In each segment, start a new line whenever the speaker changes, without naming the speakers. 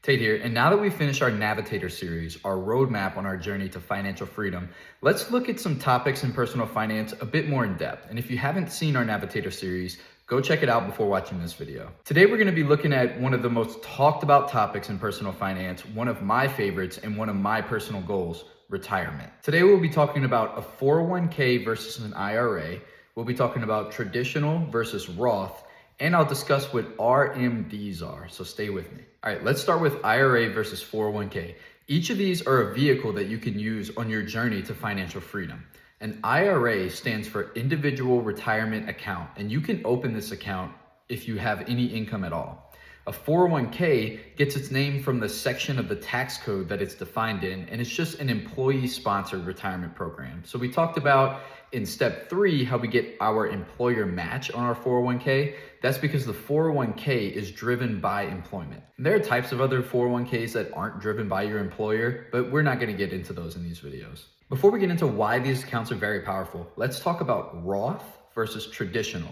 Tate here, and now that we've finished our Navitator series, our roadmap on our journey to financial freedom, let's look at some topics in personal finance a bit more in depth. And if you haven't seen our Navitator series, go check it out before watching this video. Today, we're gonna be looking at one of the most talked about topics in personal finance, one of my favorites and one of my personal goals, retirement. Today, we'll be talking about a 401k versus an IRA. We'll be talking about traditional versus Roth, and I'll discuss what RMDs are, so stay with me. All right, let's start with IRA versus 401k. Each of these are a vehicle that you can use on your journey to financial freedom. An IRA stands for Individual Retirement Account, and you can open this account if you have any income at all. A 401k gets its name from the section of the tax code that it's defined in, and it's just an employee-sponsored retirement program. So we talked about in step 3 how we get our employer match on our 401k. That's because the 401k is driven by employment. And there are types of other 401ks that aren't driven by your employer, but we're not going to get into those in these videos. Before we get into why these accounts are very powerful, let's talk about Roth versus traditional.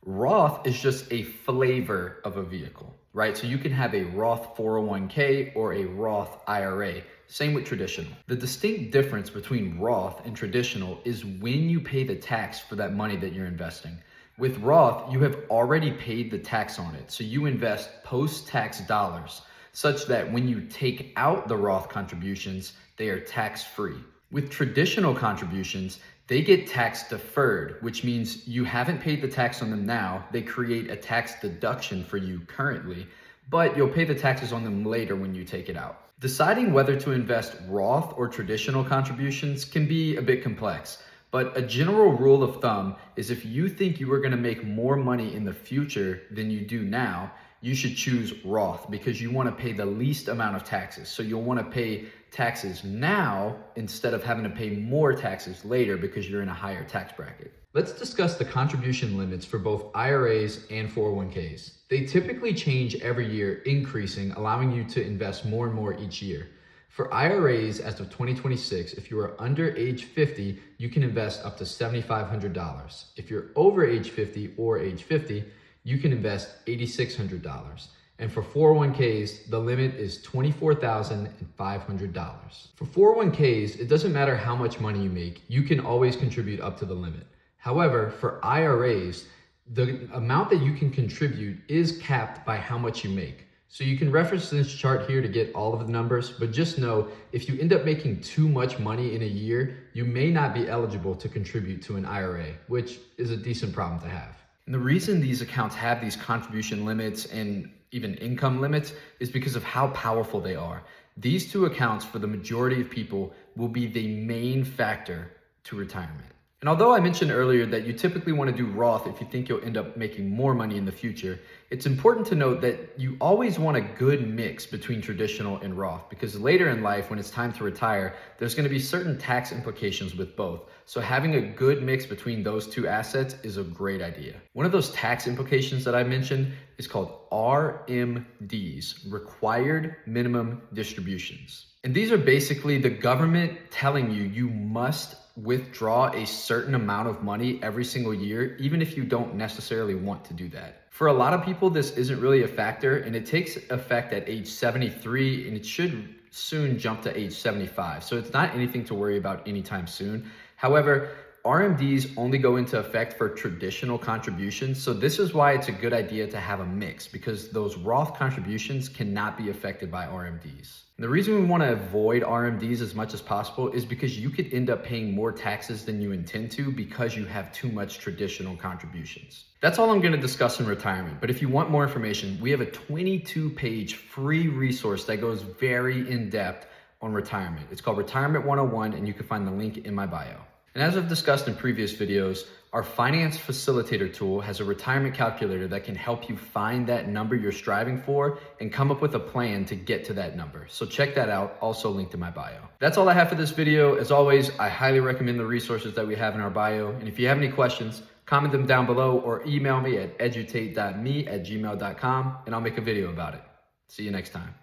Roth is just a flavor of a vehicle, right? So you can have a Roth 401k or a Roth IRA. Same with traditional. The distinct difference between Roth and traditional is when you pay the tax for that money that you're investing. With Roth, you have already paid the tax on it. So you invest post-tax dollars such that when you take out the Roth contributions, they are tax-free. With traditional contributions, they get tax deferred, which means you haven't paid the tax on them now. They create a tax deduction for you currently, but you'll pay the taxes on them later when you take it out. Deciding whether to invest Roth or traditional contributions can be a bit complex, but a general rule of thumb is if you think you are going to make more money in the future than you do now, you should choose Roth because you want to pay the least amount of taxes. So you'll want to pay taxes now instead of having to pay more taxes later because you're in a higher tax bracket. Let's discuss the contribution limits for both IRAs and 401ks. They typically change every year, increasing, allowing you to invest more and more each year. For IRAs as of 2026, if you are under age 50, you can invest up to $7,500. If you're over age 50 or age 50, you can invest $8,600. And for 401ks, the limit is $24,500. For 401ks, it doesn't matter how much money you make, you can always contribute up to the limit. However, for IRAs, the amount that you can contribute is capped by how much you make. So you can reference this chart here to get all of the numbers, but just know if you end up making too much money in a year, you may not be eligible to contribute to an IRA, which is a decent problem to have. And the reason these accounts have these contribution limits and even income limits is because of how powerful they are. These two accounts for the majority of people will be the main factor to retirement. And although I mentioned earlier that you typically want to do Roth if you think you'll end up making more money in the future, it's important to note that you always want a good mix between traditional and Roth because later in life, when it's time to retire, there's going to be certain tax implications with both. So having a good mix between those two assets is a great idea. One of those tax implications that I mentioned is called RMDs, Required Minimum Distributions. And these are basically the government telling you you must withdraw a certain amount of money every single year, even if you don't necessarily want to do that. For a lot of people, this isn't really a factor, and it takes effect at age 73, and it should soon jump to age 75. So it's not anything to worry about anytime soon. However, RMDs only go into effect for traditional contributions. So this is why it's a good idea to have a mix because those Roth contributions cannot be affected by RMDs. And the reason we want to avoid RMDs as much as possible is because you could end up paying more taxes than you intend to because you have too much traditional contributions. That's all I'm going to discuss in retirement. But if you want more information, we have a 22-page free resource that goes very in-depth on retirement. It's called Retirement 101, and you can find the link in my bio. And as I've discussed in previous videos, our Finance Facilitator tool has a retirement calculator that can help you find that number you're striving for and come up with a plan to get to that number. So check that out, also linked in my bio. That's all I have for this video. As always, I highly recommend the resources that we have in our bio. And if you have any questions, comment them down below or email me at edutate.me@gmail.com and I'll make a video about it. See you next time.